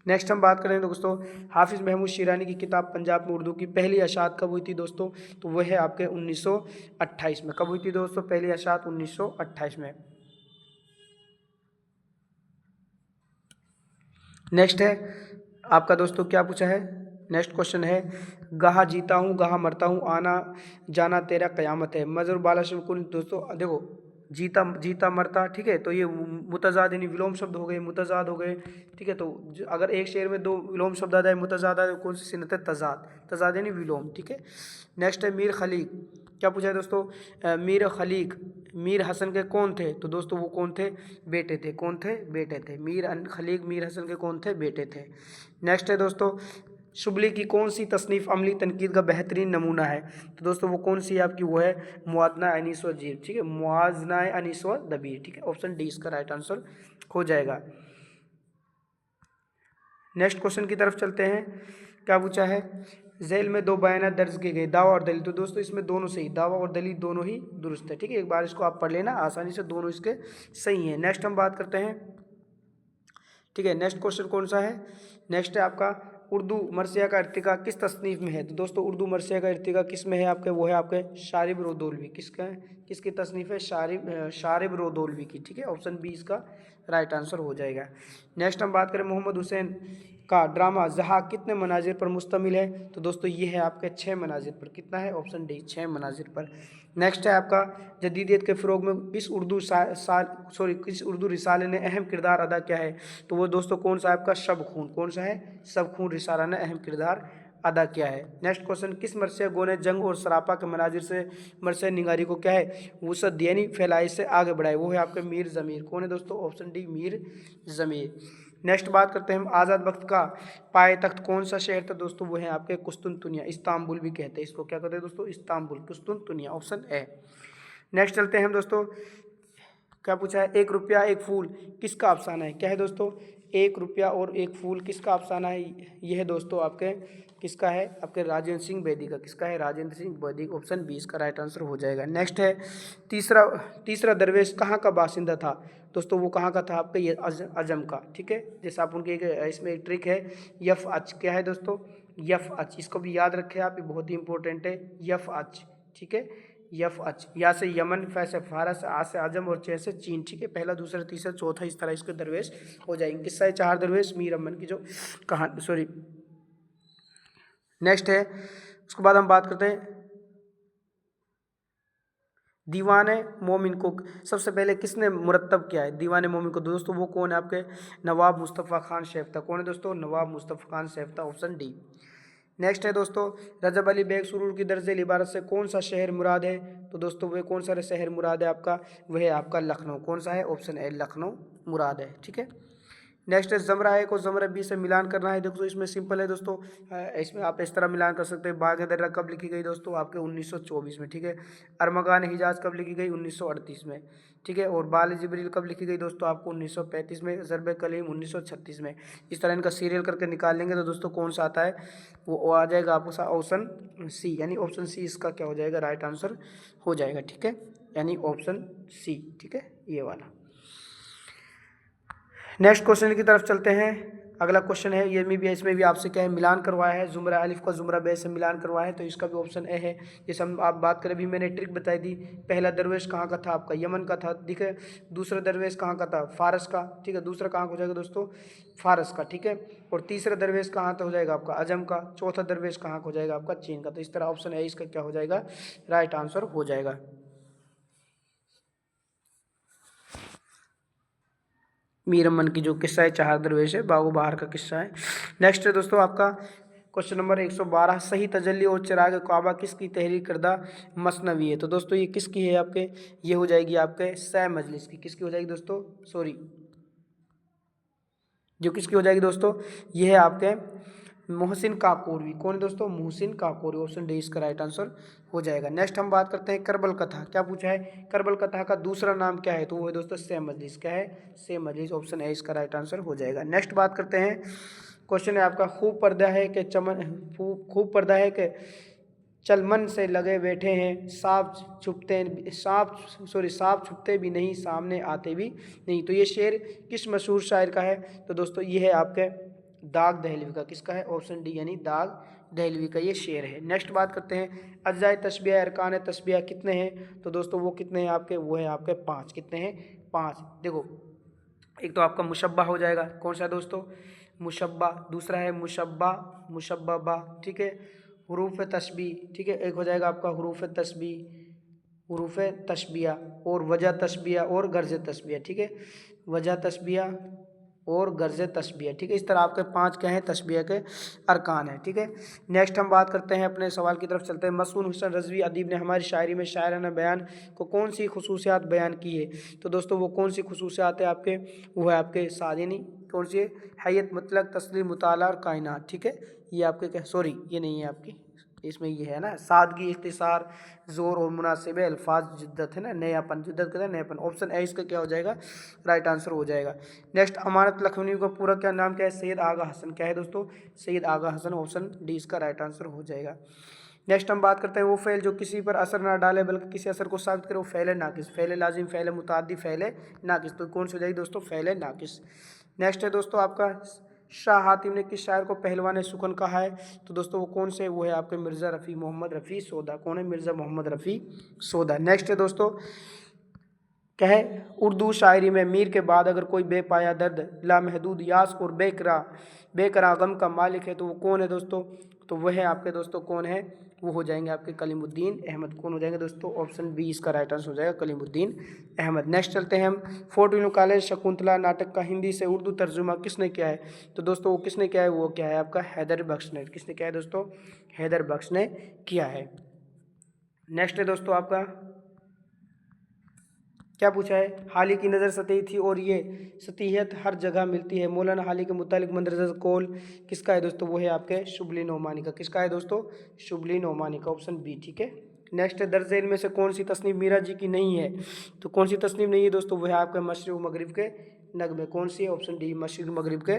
Speaker 1: नेक्स्ट हम बात करें दोस्तों, हाफिज़ महमूद शिरानी की किताब पंजाब में उर्दू की पहली अशात कब हुई थी दोस्तों, तो वह है आपके 1928 में। कब हुई थी दोस्तों पहली अशात, 1928 में। नेक्स्ट है आपका दोस्तों, क्या पूछा है, नेक्स्ट क्वेश्चन है, गहा जीता हूँ गहा मरता हूँ, आना जाना तेरा क़यामत है। मजर बाला शमकुन, दोस्तों देखो जीता जीता मरता, ठीक है, तो ये मुतजाद यानी विलोम शब्द हो गए, मुतजाद हो गए, ठीक है। तो अगर एक शेर में दो विलोम शब्द आ जाए, मुतजाद आ जाए, कौन सी सिनत है, तजाद, तजाद यानी विलोम, ठीक है। नेक्स्ट है मीर खलीक। क्या पूछा है दोस्तों, मीर खलीक मीर हसन के कौन थे, तो दोस्तों वो कौन थे, बेटे थे। कौन थे, बेटे थे। मीर खलीक मीर हसन के कौन थे, बेटे थे। नेक्स्ट है दोस्तों, शुबली की कौन सी तसनीफ़ अमली तनकीद का बेहतरीन नमूना है, तो दोस्तों वो कौन सी है आपकी, वो है मुआजना अनीस व जीर, ठीक है, मुआजना अनीस व दबीर, ठीक है, ऑप्शन डी इसका राइट आंसर हो जाएगा। नेक्स्ट क्वेश्चन की तरफ चलते हैं। क्या पूछा है, झेल में दो बयान दर्ज किए गए, दावा और दलील, तो दोस्तों इसमें दोनों सही, दावा और दलील दोनों ही दुरुस्त है, ठीक है। एक बार इसको आप पढ़ लेना आसानी से, दोनों इसके सही हैं। नेक्स्ट हम बात करते हैं, ठीक है। नेक्स्ट क्वेश्चन कौन सा है, नेक्स्ट है आपका उर्दू मरसिया का इर्तिका किस तसनीफ़ में है, तो दोस्तों उर्दू मरसिया का इर्तिका किस में है आपके, वो है आपके शारिब रोदोलवी। किसका है, किसकी तसनीफ़ है, शारिब रोदोलवी की, ठीक है, ऑप्शन बी इसका राइट आंसर हो जाएगा। नेक्स्ट हम बात करें, मोहम्मद हुसैन का ड्रामा जहाँ कितने मनाजिर पर मुश्तमिल है, तो दोस्तों ये है आपके 6 मनाजिर पर। कितना है, ऑप्शन डी 6 मनाजिर पर। नेक्स्ट है आपका, जदीदियत के फ़रोग में किस उर्दू रिसाले ने अहम किरदार अदा किया है, तो वो दोस्तों कौन सा है आपका, शब खून। कौन सा है, शब खून रिसाला ने अहम किरदार अदा किया है। नेक्स्ट क्वेश्चन, किस मरसिया गो ने जंग और सरापा के मनाजिर से मरसिया निगारी को क्या है, वसअत यानी फैलाई से आगे बढ़ाए, वो है आपके मीर ज़मीर। कौन है दोस्तों, ऑप्शन डी मीर ज़मीर। नेक्स्ट बात करते हैं हम आज़ाद वक्त का पायतख्त कौन सा शहर था दोस्तों, वो है आपके कुस्तुनतुनिया, इस्तांबुल भी कहते हैं इसको, क्या कहते हैं दोस्तों, इस्तांबुल, कुस्तुनतुनिया, ऑप्शन ए। नेक्स्ट चलते हैं हम दोस्तों, क्या पूछा है, 1 रुपया 1 फूल किसका अफसाना है, क्या है दोस्तों, 1 रुपया और 1 फूल किसका अफसाना है, यह है दोस्तों आपके किसका है, आपके राजेंद्र सिंह बेदी का, किसका है, राजेंद्र सिंह बेदी, ऑप्शन 20 का राइट आंसर हो जाएगा। नेक्स्ट है तीसरा तीसरा दरवेश कहाँ का बासिंदा था दोस्तों, वो कहाँ का था आपका, ये अजम का, ठीक है। जैसे आप उनके इसमें एक ट्रिक है, यफ अच, क्या है दोस्तों, यफ अच, इसको भी याद रखें आप, ये बहुत ही इंपॉर्टेंट है, यफ अच, ठीक है, यफ अच, या से यमन, फै से फारस, आ से आजम और चे से चीन, ठीक है, पहला दूसरा तीसरा चौथा, इस तरह इसके दरवेश हो जाएंगे। किस्सा है 4 दरवेश मीर अमन की जो कहानी, सॉरी। नेक्स्ट है, उसके बाद हम बात करते हैं दीवाने मोमिन को सबसे पहले किसने मुरत्तब किया है, दीवाने मोमिन को दोस्तों वो कौन है, आपके नवाब मुस्तफ़ा खान शेफ्ता, कौन है दोस्तों, Nawab Mustafa Khan Shefta, option D. Next है दोस्तों, रजब अली बेग सुरूर की दर्ज इबारत से कौन सा शहर मुराद है, तो दोस्तों वह कौन सा शहर मुराद है आपका, वह है आपका लखनऊ, कौन सा है, ऑप्शन ए लखनऊ मुराद है, ठीक है। नेक्स्ट है ज़मरा ए को ज़मरा बी से मिलान करना है, देखो इसमें सिंपल है दोस्तों, इसमें आप इस तरह मिलान कर सकते हैं। बाग दर्रा कब लिखी गई दोस्तों, आपके 1924 में, ठीक है। अरमगान हिजाज कब लिखी गई, 1938 में, ठीक है। और बाल जिब्रील कब लिखी गई दोस्तों, आपको 1935 में। ज़रब कलीम 1936 में। इस तरह इनका सीरियल करके निकाल लेंगे तो दोस्तों कौन सा आता है, वो आ जाएगा आपको ऑप्शन सी, यानी ऑप्शन सी इसका क्या हो जाएगा, राइट आंसर हो जाएगा, ठीक है, यानी ऑप्शन सी, ठीक है, ये वाला। नेक्स्ट क्वेश्चन की तरफ चलते हैं। अगला क्वेश्चन है, ये में भी इसमें भी आपसे क्या है, मिलान करवाया है, जुमरा अलिफ का जुमरा बे से मिलान करवाया है, तो इसका भी ऑप्शन ए है। जैसे हम आप बात करें, अभी मैंने ट्रिक बताई थी, पहला दरवेश कहाँ का था आपका, यमन का था, ठीक है। दूसरा दरवेश कहाँ का था, फारस का, ठीक है। दूसरा कहाँ का हो जाएगा दोस्तों, फारस का, ठीक है। और तीसरा दरवेश कहाँ का हो जाएगा आपका, अजम का। चौथा दरवेश कहाँ का हो जाएगा आपका, चीन का। तो इस तरह ऑप्शन ए इसका क्या हो जाएगा, राइट आंसर हो जाएगा। मीर अमन की जो किस्सा है 4 दरवेश है, बागो बहार का किस्सा है। नेक्स्ट है दोस्तों आपका क्वेश्चन नंबर 112, सही तजल्ली और चिराग काबा किसकी तहरीर करदा मसनवी है, तो दोस्तों ये किसकी है आपके, ये हो जाएगी आपके सै मजलिस की, किसकी हो जाएगी दोस्तों, सॉरी, जो किसकी हो जाएगी दोस्तों, ये है आपके मोहसिन काकोरवी, कौन है दोस्तों, मोहसिन काकोरी, ऑप्शन डी इसका राइट आंसर हो जाएगा। नेक्स्ट हम बात करते हैं करबल कथा, क्या पूछा है, करबल कथा का दूसरा नाम क्या है, तो वो है दोस्तों से मजलिस, क्या है, से मजलिस, ऑप्शन ए इसका राइट आंसर हो जाएगा। नेक्स्ट बात करते हैं, क्वेश्चन है आपका, खूब पर्दा है कि चमन, खूब पर्दा है कि चलमन से लगे बैठे हैं, सांप छुपते भी नहीं, सामने आते भी नहीं, तो ये शेर किस मशहूर शायर का है, तो दोस्तों ये है आपके दाग दहलवी का, किसका है, ऑप्शन डी, यानी दाग दहलवी का ये शेर है। नेक्स्ट बात करते हैं, अज्जाए तस्बिया अरकान तस्बिया कितने हैं, तो दोस्तों वो कितने हैं आपके, वो है आपके 5, कितने हैं, 5। देखो एक तो आपका मुशब्बा हो जाएगा, कौन सा दोस्तों, मुशब्बा, दूसरा है मुशब्बा, मुशब्बा, ठीक है। हरूफ तस्बी, ठीक है, एक हो जाएगा आपका हरूफ तस्बी, हरूफ तस्बिया, और वजह तस्बिया और गर्ज तस्बिया, ठीक है, वजह तस्बिया और गर्ज तस्बिया, ठीक है। इस तरह आपके 5 क्या हैं, तस्बिया के अरकान हैं, ठीक है। नेक्स्ट हम बात करते हैं, अपने सवाल की तरफ चलते हैं। मसून हुसैन रज़वी अदीब ने हमारी शायरी में शायराना बयान को कौन सी खसूसियात बयान की है, तो दोस्तों वो कौन सी खसूसियात है आपके, वो है आपके सादिनी, कौन सी है, हैयत मतलब तस्लीम मुताला और कायनात, ठीक है। ये आपके क्या, सॉरी ये नहीं है आपकी, इसमें ये है ना, सादगी, इख्तिसार, ज़ोर और मुनासिब अल्फाज, जिद्दत है ना, नयापन, जिद्दत का नयापन, ऑप्शन ए इसका क्या हो जाएगा, राइट आंसर हो जाएगा। नेक्स्ट अमानत लखनवी का पूरा क्या नाम क्या है, सैयद आगा हसन, क्या है दोस्तों, सैयद आगा हसन, ऑप्शन डी इसका राइट आंसर हो जाएगा। नेक्स्ट हम बात करते हैं, वो फ़ेल जो किसी पर असर ना डाले बल्कि किसी असर को साबित करे, वो फ़ेल नाकिस, फ़ेल लाजिम, फ़ेल मुताद्दी, फ़ेल नाकिस, तो कौन सी हो जाएगी दोस्तों, फ़ेल नाकिस। नेक्स्ट है दोस्तों आपका, शाह हातिम ने किस शायर को पहलवान सुखन कहा है, तो दोस्तों वो कौन से, वो है आपके मिर्ज़ा रफ़ी मोहम्मद रफ़ी सौदा, कौन है, मिर्ज़ा मोहम्मद रफ़ी सौदा। नेक्स्ट है दोस्तों, क्या है, उर्दू शायरी में मीर के बाद अगर कोई बेपाया दर्द, लामहदूद यास और बेकरा गम का मालिक है, तो वो कौन है दोस्तों, तो वह है आपके दोस्तों कौन है, वो हो जाएंगे आपके कलीमुद्दीन अहमद, कौन हो जाएंगे दोस्तों, ऑप्शन बी इसका राइट आंसर हो जाएगा, कलीमुद्दीन अहमद। नेक्स्ट चलते हैं हम, फोर्ट विलियम कॉलेज शकुंतला नाटक का हिंदी से उर्दू तर्जुमा किसने किया है, तो दोस्तों वो किसने किया है, वो क्या है आपका हैदर बख्श ने, किसने किया है दोस्तों, हैदर बख्श ने किया है। नेक्स्ट है दोस्तों आपका क्या पूछा है, हाली की नज़र सतही थी और ये सतहियत हर जगह मिलती है। मौलाना हाली के मुतालिक मंदरजा कौल किसका है दोस्तों, वो है आपके शुबली नोमानी का। किसका है दोस्तों, शुबली नोमानी का, ऑप्शन बी। ठीक है, नेक्स्ट है, दर्ज में से कौन सी तस्नीफ मीरा जी की नहीं है, तो कौन सी तस्नीफ नहीं है दोस्तों, वह है आपके मशरिक़ मगरिब के नगमे। कौन सी है, ऑप्शन डी, मशरिक़ मगरिब के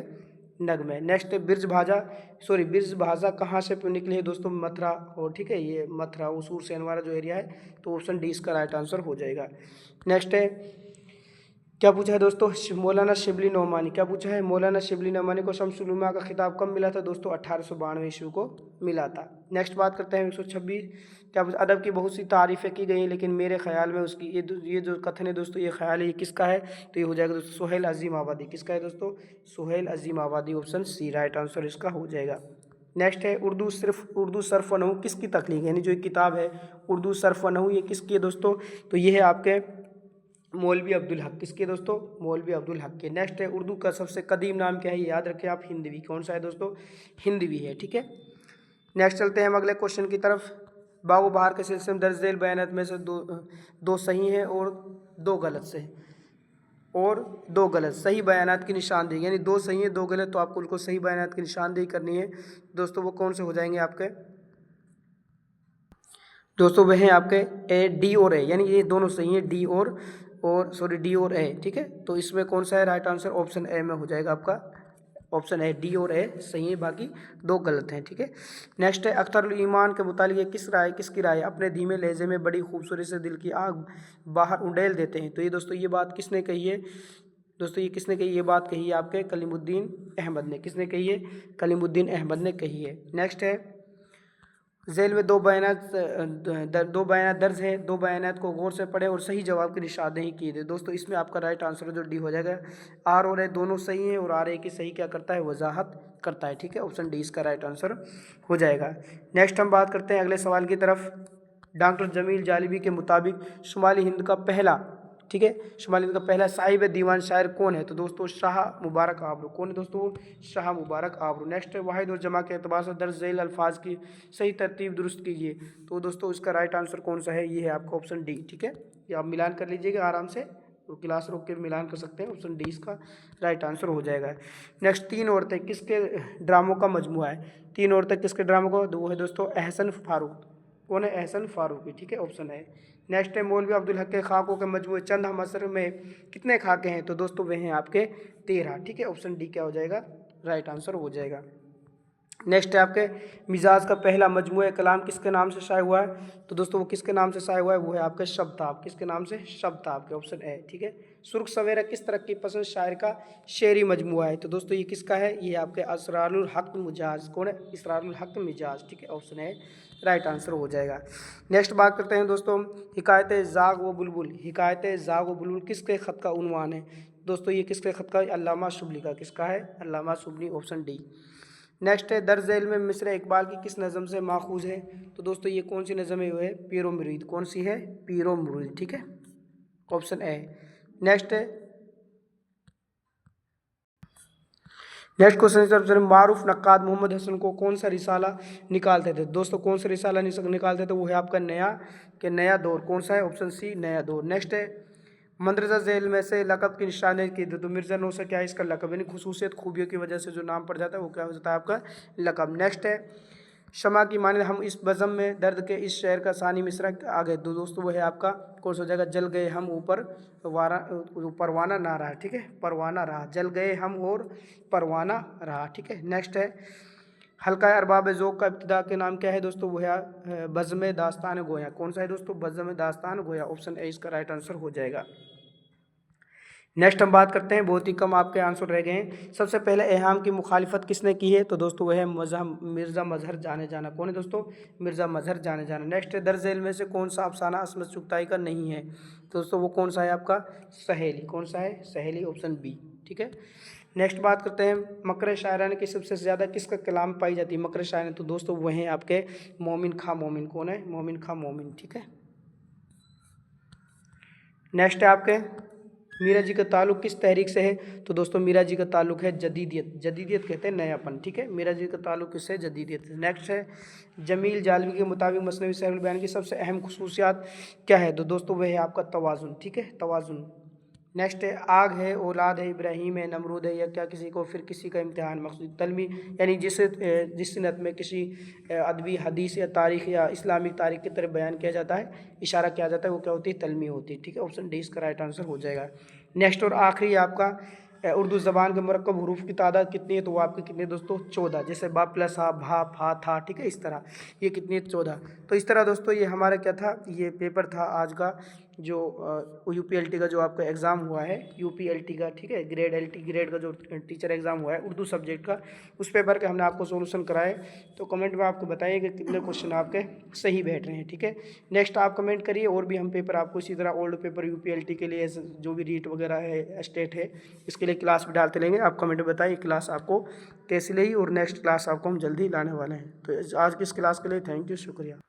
Speaker 1: नगमे। नेक्स्ट है, बिरज भाजा कहाँ से निकले हैं दोस्तों, मथुरा। और ठीक है, ये मथुरा उसूर से वाला जो एरिया है, तो ऑप्शन डी इसका राइट आंसर हो जाएगा। नेक्स्ट है, क्या पूछा है दोस्तों, मौलाना शिबली नोमानी, क्या पूछा है, मौलाना शिबली नोमानी को शम्सुल उलमा का खिताब कब मिला था दोस्तों, 1892 ईस्वी को मिला था। नेक्स्ट बात करते हैं 126, क्या पूछा, अदब की बहुत सी तारीफ़ें की गई हैं लेकिन मेरे ख्याल में उसकी ये जो कथन है दोस्तों, ये ख्याल है, ये किसका है, तो ये हो जाएगा दोस्तों सुहेल अजीम आबादी। किसका है दोस्तों, सुहेल अजीम आबादी, ऑप्शन सी राइट आंसर इसका हो जाएगा। नेक्स्ट है, उर्दू सर्फ व नहू किसकी तख्लीक, यानी जो एक किताब है उर्दू सर्फ व नहू, ये किसकी है दोस्तों, तो ये है आपके मौलवी अब्दुल हक। किसके दोस्तों, मौलवी अब्दुल हक के। नेक्स्ट है, उर्दू का सबसे कदीम नाम क्या है, याद रखें आप, हिंदवी। कौन सा है दोस्तों, हिंदवी है। ठीक है, नेक्स्ट चलते हैं हम अगले क्वेश्चन की तरफ। बागो बहार के सिलसिले में दर्ज झेल बयानात में से दो सही हैं और दो गलत से, और दो गलत। सही बयानात की निशानदेही, यानी दो सही है दो गलत, तो आपको उनको सही बयानात की निशानदेही करनी है दोस्तों। वो कौन से हो जाएंगे आपके दोस्तों, वह हैं आपके ए, डी और ए, यानी ये दोनों सही हैं, डी और डी और ए। ठीक है, तो इसमें कौन सा है राइट आंसर, ऑप्शन ए में हो जाएगा आपका, ऑप्शन ए, डी और ए सही है, बाकी दो गलत हैं। ठीक है, नेक्स्ट है, अख्तरुल ईमान के मुतालिक ये किसकी राय, अपने धीमे लहजे में बड़ी खूबसूरती से दिल की आग बाहर उंडेल देते हैं। तो ये दोस्तों, ये बात किसने कही है दोस्तों, ये किसने कही, ये बात कही है आपके कलीमुद्दीन अहमद ने। किसने कही है, कलीमुद्दीन अहमद ने कही है। नेक्स्ट है, झेल में दो बयानात दर्ज है, दो बयानात को गौर से पढ़े और सही जवाब की निशानदेही की दे। दोस्तों इसमें आपका राइट आंसर जो डी हो जाएगा। आर और ए दोनों सही हैं और आर ए की सही क्या करता है, वजाहत करता है। ठीक है, ऑप्शन डी इसका राइट आंसर हो जाएगा। नेक्स्ट हम बात करते हैं अगले सवाल की तरफ। डॉक्टर जमील जालिबी के मुताबिक शुमाली हिंद का पहला, ठीक है, शुमाली हिंद का पहला साहिब दीवान शायर कौन है, तो दोस्तों शाह मुबारक आबरू। कौन है दोस्तों, शाह मुबारक आबरू। नेक्स्ट है, वाहिद और जमा के एतबार से दर्ज झेल अल्फाज की सही तरतीब दुरुस्त कीजिए। तो दोस्तों इसका राइट आंसर कौन सा है, ये है आपका ऑप्शन डी। ठीक है, ये आप मिलान कर लीजिएगा आराम से, तो क्लास रोक के मिलान कर सकते हैं, ऑप्शन डी इसका राइट आंसर हो जाएगा। नेक्स्ट, तीन औरतें किसके ड्रामों का मजमुआ है, तीन औरतें किसके ड्रामों का, वो है दोस्तों एहसन फारूक। कौन है, एहसन फारूकी। ठीक है, ऑप्शन है। नेक्स्ट है, मौलवी अब्दुल हक के खाकों के मजमूए चंद हम असर में कितने खाके हैं, तो दोस्तों वे हैं आपके 13। ठीक है, ऑप्शन डी क्या हो जाएगा, राइट आंसर हो जाएगा। नेक्स्ट है आपके मिजाज का पहला मजमूआ कलाम किसके नाम से शाया हुआ है, तो दोस्तों वो किसके नाम से शाया हुआ है, वो है आपके शब्ताब। किसके नाम से, शब्ताब के, ऑप्शन ए। ठीक है, सुर्ख सवेरा किस तरह की पसंद शायर का शेरी मजमूआ है, तो दोस्तों ये किसका है, ये आपके असरारुल हक मिजाज। कौन है, इसरारुल हक मिजाज। ठीक है, ऑप्शन ए राइट आंसर हो जाएगा। नेक्स्ट बात करते हैं दोस्तों, हिकायत जाग व बुलबुल, हिकायत जाग व बुलबुल किसके ख़त का उन्वान है, दोस्तों ये किसके ख़त का, अल्लामा शुबली का। किसका है, अल्लामा शुबली, ऑप्शन डी। नेक्स्ट है, दर्ज झेल में मिस्र इकबाल की किस नज़म से माखूज है, तो दोस्तों ये कौन सी नज़म है, वो है पीरो मुरीद। कौन सी है, पीरो मुरीद। ठीक है, ऑप्शन ए। नेक्स्ट है, नेक्स्ट क्वेश्चन, मारूफ नक्काद मोहम्मद हसन को कौन सा रिसाला निकालते थे, दोस्तों कौन सा रिसाला निकालते थे, वो है आपका नया दौर। कौन सा है, ऑप्शन सी नया दौर। नेक्स्ट है, मंदरजा झेल में से लकब की निशानी की, तो मिर्ज़ा नौसर क्या है इसका लकब, यानी खुसूसियत खूबियों की वजह से जो नाम पड़ जाता है वो क्या हो जाता है आपका लकब। नेक्स्ट है, शमा की माने हम इस बज़म में दर्द के इस शहर का सानी मिसरा आ गए, तो दोस्तों वो है आपका कौन सा हो जाएगा, जल गए हम ऊपर परवाना ना रहा। ठीक है, परवाना रहा, जल गए हम और परवाना रहा। ठीक है, नेक्स्ट है, हल्का अरबाब ज़ौक़ का इब्तिदा के नाम क्या है, दोस्तों वो है बज़्म दास्तान गोया। कौन सा है दोस्तों, बज़्म दास्तान गोया, ऑप्शन ए इसका राइट आंसर हो जाएगा। नेक्स्ट हम बात करते हैं, बहुत ही कम आपके आंसर रह गए हैं। सबसे पहले एहाम की मुखालिफत किसने की है, तो दोस्तों वह है मिर्ज़ा मजहर जाने जाना। कौन है दोस्तों, मिर्ज़ा मजहर जाने जाना। नेक्स्ट है, दर्ज झेल में से कौन सा अफसाना असमत चुगताई का नहीं है, तो दोस्तों वो कौन सा है आपका सहेली। कौन सा है, सहेली, ऑप्शन बी। ठीक है, नेक्स्ट बात करते हैं, मकर शायराना की सबसे ज़्यादा किसका कलाम पाई जाती है, मकर शायराना, तो दोस्तों वह हैं आपके मोमिन खां मोमिन। कौन है, मोमिन खां मोमिन। ठीक है, नेक्स्ट है आपके मीरा जी का ताल्लुक़ किस तहरीक से है? तो दोस्तों मीरा जी का ताल्लुक़ है जदीदियत, जदीदियत कहते हैं नयापन, ठीक है। मीरा जी का ताल्लुक़ किससे? जदीदियत से। नेक्स्ट है जमील जालवी के मुताबिक मसनवी सैरुल बयान की सबसे अहम खुसूसियात क्या है? तो दोस्तों वह है आपका तवाज़ुन, ठीक है, तवाज़ुन। नेक्स्ट है आग है, औलाद है, इब्राहीम है, नमरूद है, या क्या किसी को फिर किसी का इम्तिहान मकसूद तलमी, यानी जिस सनत में किसी अदबी हदीस या तारीख़ या इस्लामिक तारीख़ की तरफ बयान किया जाता है, इशारा किया जाता है, वो क्या होती है? तलमी होती है, ठीक है। ऑप्शन डी इसका राइट आंसर हो जाएगा। नेक्स्ट और आखिरी आपका उर्दू ज़बान के मुरक्कब हरूफ की तादाद कितनी है? तो वो आपके कितने दोस्तों? 14। जैसे बा प्लस हा, भा, फा, था, ठीक है, इस तरह ये कितनी है? 14। तो इस तरह दोस्तों ये हमारा क्या था? ये पेपर था आज का, जो यूपीएलटी का जो आपका एग्ज़ाम हुआ है, यूपीएलटी का, ठीक है, ग्रेड एलटी ग्रेड का जो टीचर एग्ज़ाम हुआ है उर्दू सब्जेक्ट का, उस पेपर के हमने आपको सोल्यूशन कराए। तो कमेंट में आपको बताइए कि कितने क्वेश्चन आपके सही बैठ रहे हैं, ठीक है। नेक्स्ट आप कमेंट करिए, और भी हम पेपर आपको इसी तरह ओल्ड पेपर यूपीएलटी के लिए जो भी रीट वगैरह है, स्टेट है, इसके लिए क्लास भी डालते रहेंगे। आप कमेंट में बताइए क्लास आपको कैसी लगी, और नेक्स्ट क्लास आपको हम जल्दी लाने वाले हैं। तो आज की इस क्लास के लिए थैंक यू, शुक्रिया।